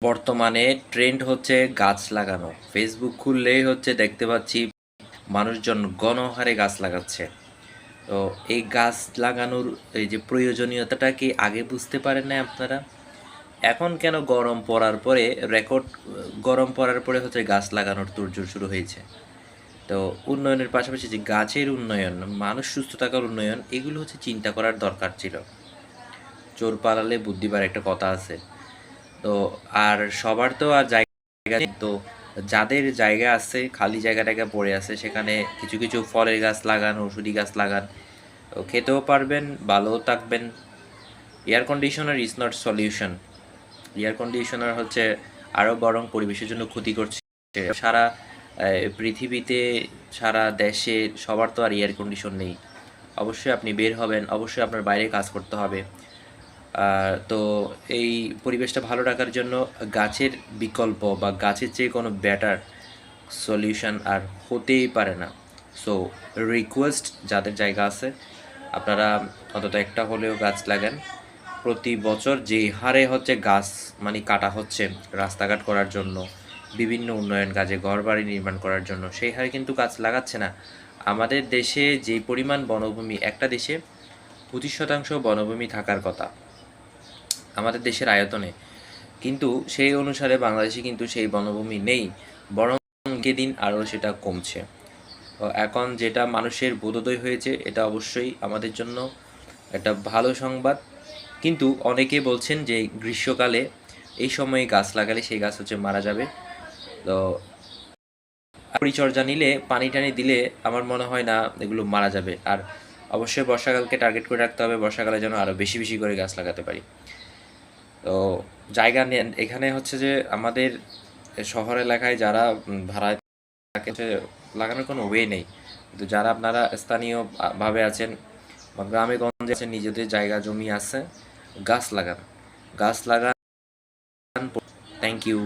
বর্তমানে ট্রেন্ড হচ্ছে গাছ লাগানো। ফেসবুক খুললেই হচ্ছে দেখতে পাচ্ছি মানুষজন গণহারে গাছ লাগাচ্ছে। তো এই গাছ লাগানোর এই যে প্রয়োজনীয়তাটা কি আগে বুঝতে পারেন না আপনারা? এখন কেন গরম পড়ার পরে হচ্ছে গাছ লাগানোর তোড়জোড় শুরু হয়েছে? তো উন্নয়নের পাশাপাশি যে গাছের উন্নয়ন, মানুষ সুস্থ থাকার উন্নয়ন, এগুলো হচ্ছে চিন্তা করার দরকার ছিল। চোর পালালে বুদ্ধি বাড়ে একটা কথা আছে। তো আর সবার তো আর জায়গা নেই। তো যাদের জায়গা আছে, খালি জায়গা টায়গা পড়ে আছে, সেখানে কিছু কিছু ফলের গাছ লাগান, ওষুধি গাছ লাগান। তো খেতেও পারবেন, ভালোও থাকবেন। Air conditioner is not solution. Air conditioner হচ্ছে আরও বরং পরিবেশের জন্য ক্ষতি করছে। সারা পৃথিবীতে, সারা দেশে সবার তো আর এয়ার কন্ডিশন নেই। অবশ্যই আপনি বের হবেন, অবশ্যই আপনার বাইরে কাজ করতে হবে। তো এই পরিবেশটা ভালো রাখার জন্য গাছের বিকল্প বা গাছের চেয়ে কোনো বেটার সলিউশন আর হতেই পারে না। সো রিকোয়েস্ট, যাদের জায়গা আছে আপনারা অন্তত একটা হলেও গাছ লাগান। প্রতি বছর যে হারে হচ্ছে গাছ মানে কাটা হচ্ছে রাস্তাঘাট করার জন্য, বিভিন্ন উন্নয়ন কাজে, ঘরবাড়ি নির্মাণ করার জন্য, সেই হারে কিন্তু গাছ লাগাচ্ছে না। আমাদের দেশে যে পরিমাণ বনভূমি, একটা দেশে 25% বনভূমি থাকার কথা আমাদের দেশের আয়তনে, কিন্তু সেই অনুসারে বাংলাদেশে কিন্তু সেই বনভূমি নেই, বরং দিন আরও সেটা কমছে। তো এখন যেটা মানুষের বোধোদয় হয়েছে, এটা অবশ্যই আমাদের জন্য একটা ভালো সংবাদ। কিন্তু অনেকে বলছেন যে গ্রীষ্মকালে এই সময়ে গাছ লাগালে সেই গাছ হচ্ছে মারা যাবে। তো পরিচর্যা নিলে, পানি টানি দিলে আমার মনে হয় না এগুলো মারা যাবে। আর অবশ্যই বর্ষাকালকে টার্গেট করে রাখতে হবে, বর্ষাকালে যেন আরও বেশি বেশি করে গাছ লাগাতে পারি। তো জায়গা নেন এখানে হচ্ছে যে আমাদের শহর এলাকায় যারা ভাড়ায় থাকে, লাগানোর কোনো ওয়ে নেই। কিন্তু যারা আপনারা স্থানীয় ভাবে আছেন বা গ্রামে গঞ্জে আছেন, নিজেদের জায়গা জমি আছে, গাছ লাগান, গাছ লাগান। Thank you.